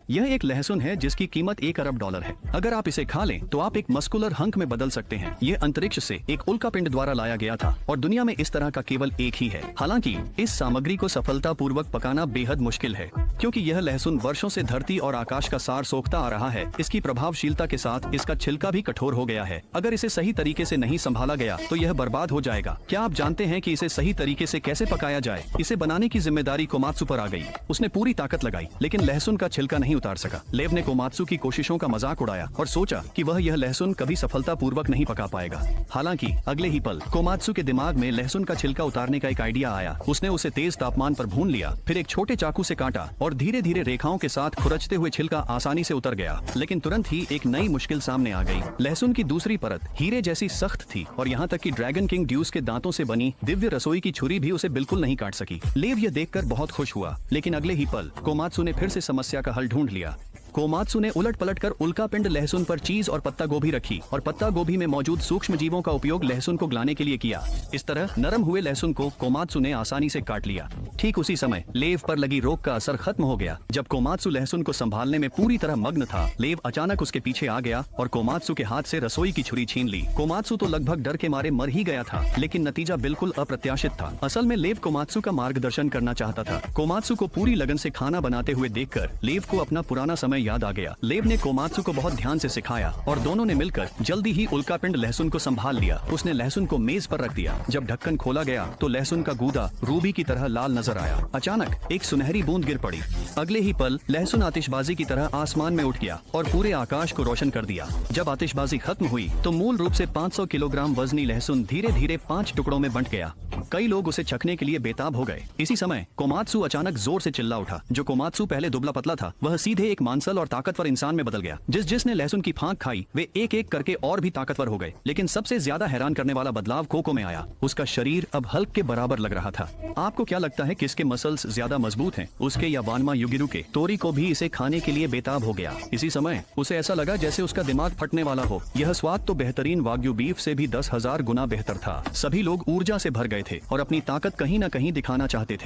यह एक लहसुन है जिसकी कीमत $1 अरब है। अगर आप इसे खा लें तो आप एक मस्कुलर हंक में बदल सकते हैं। यह अंतरिक्ष से एक उल्कापिंड द्वारा लाया गया था और दुनिया में इस तरह का केवल एक ही है। हालांकि इस सामग्री को सफलतापूर्वक पकाना बेहद मुश्किल है, क्योंकि यह लहसुन वर्षों से धरती और आकाश का सार सोखता आ रहा है। इसकी प्रभावशीलता के साथ इसका छिलका भी कठोर हो गया है। अगर इसे सही तरीके से नहीं संभाला गया तो यह बर्बाद हो जाएगा। क्या आप जानते हैं कि इसे सही तरीके से कैसे पकाया जाए? इसे बनाने की जिम्मेदारी कोमात्सु पर आ गई। उसने पूरी ताकत लगाई लेकिन लहसुन का छिलका नहीं उतार सका। लेव ने कोमात्सु की कोशिशों का मजाक उड़ाया और सोचा कि वह यह लहसुन कभी सफलतापूर्वक नहीं पका पाएगा। हालांकि अगले ही पल कोमात्सु के दिमाग में लहसुन का छिलका उतारने का एक आइडिया आया। उसने उसे तेज तापमान पर भून लिया, फिर एक छोटे चाकू से काटा और धीरे धीरे रेखाओं के साथ खुरचते हुए छिलका आसानी से उतर गया। लेकिन तुरंत ही एक नई मुश्किल सामने आ गई। लहसुन की दूसरी परत हीरे जैसी सख्त थी और यहाँ तक कि ड्रैगन किंग ड्यूस के दांतों से बनी दिव्य रसोई की छुरी भी उसे बिल्कुल नहीं काट सकी। लेव यह देखकर बहुत खुश हुआ, लेकिन अगले ही पल कोमात्सु ने फिर से समस्या का हल ढूंढ लिया। कोमात्सु ने उलट पलट कर उल्कापिंड लहसुन पर चीज और पत्ता गोभी रखी और पत्ता गोभी में मौजूद सूक्ष्म जीवों का उपयोग लहसुन को गलाने के लिए किया। इस तरह नरम हुए लहसुन को कोमात्सु ने आसानी से काट लिया। ठीक उसी समय लेव पर लगी रोक का असर खत्म हो गया। जब कोमात्सु लहसुन को संभालने में पूरी तरह मग्न था, लेव अचानक उसके पीछे आ गया और कोमात्सु के हाथ से रसोई की छुरी छीन ली। कोमात्सु तो लगभग डर के मारे मर ही गया था, लेकिन नतीजा बिल्कुल अप्रत्याशित था। असल में लेव कोमात्सु का मार्गदर्शन करना चाहता था। कोमात्सु को पूरी लगन से खाना बनाते हुए देखकर लेव को अपना पुराना समय याद आ गया। लेव ने कोमात्सु को बहुत ध्यान से सिखाया और दोनों ने मिलकर जल्दी ही उल्कापिंड लहसुन को संभाल लिया। उसने लहसुन को मेज पर रख दिया। जब ढक्कन खोला गया तो लहसुन का गूदा रूबी की तरह लाल नजर आया। अचानक एक सुनहरी बूंद गिर पड़ी। अगले ही पल लहसुन आतिशबाजी की तरह आसमान में उठ गया और पूरे आकाश को रोशन कर दिया। जब आतिशबाजी खत्म हुई तो मूल रूप से 500 किलोग्राम वजनी लहसुन धीरे धीरे 5 टुकड़ों में बंट गया। कई लोग उसे चखने के लिए बेताब हो गए। इसी समय कोमात्सु अचानक जोर से चिल्ला उठा। जो कोमात्सु पहले दुबला पतला था, वह सीधे एक मांसल और ताकतवर इंसान में बदल गया। जिसने लहसुन की फांक खाई वे एक एक करके और भी ताकतवर हो गए। लेकिन सबसे ज्यादा हैरान करने वाला बदलाव कोको में आया। उसका शरीर अब हल्क के बराबर लग रहा था। आपको क्या लगता है किसके मसल्स ज्यादा मजबूत हैं, उसके या वानमा युगिरू के? तोरी को भी इसे खाने के लिए बेताब हो गया। इसी समय उसे ऐसा लगा जैसे उसका दिमाग फटने वाला हो। यह स्वाद तो बेहतरीन वाग्यू बीफ से भी 10,000 गुना बेहतर था। सभी लोग ऊर्जा से भर गए थे और अपनी ताकत कहीं न कहीं दिखाना चाहते थे।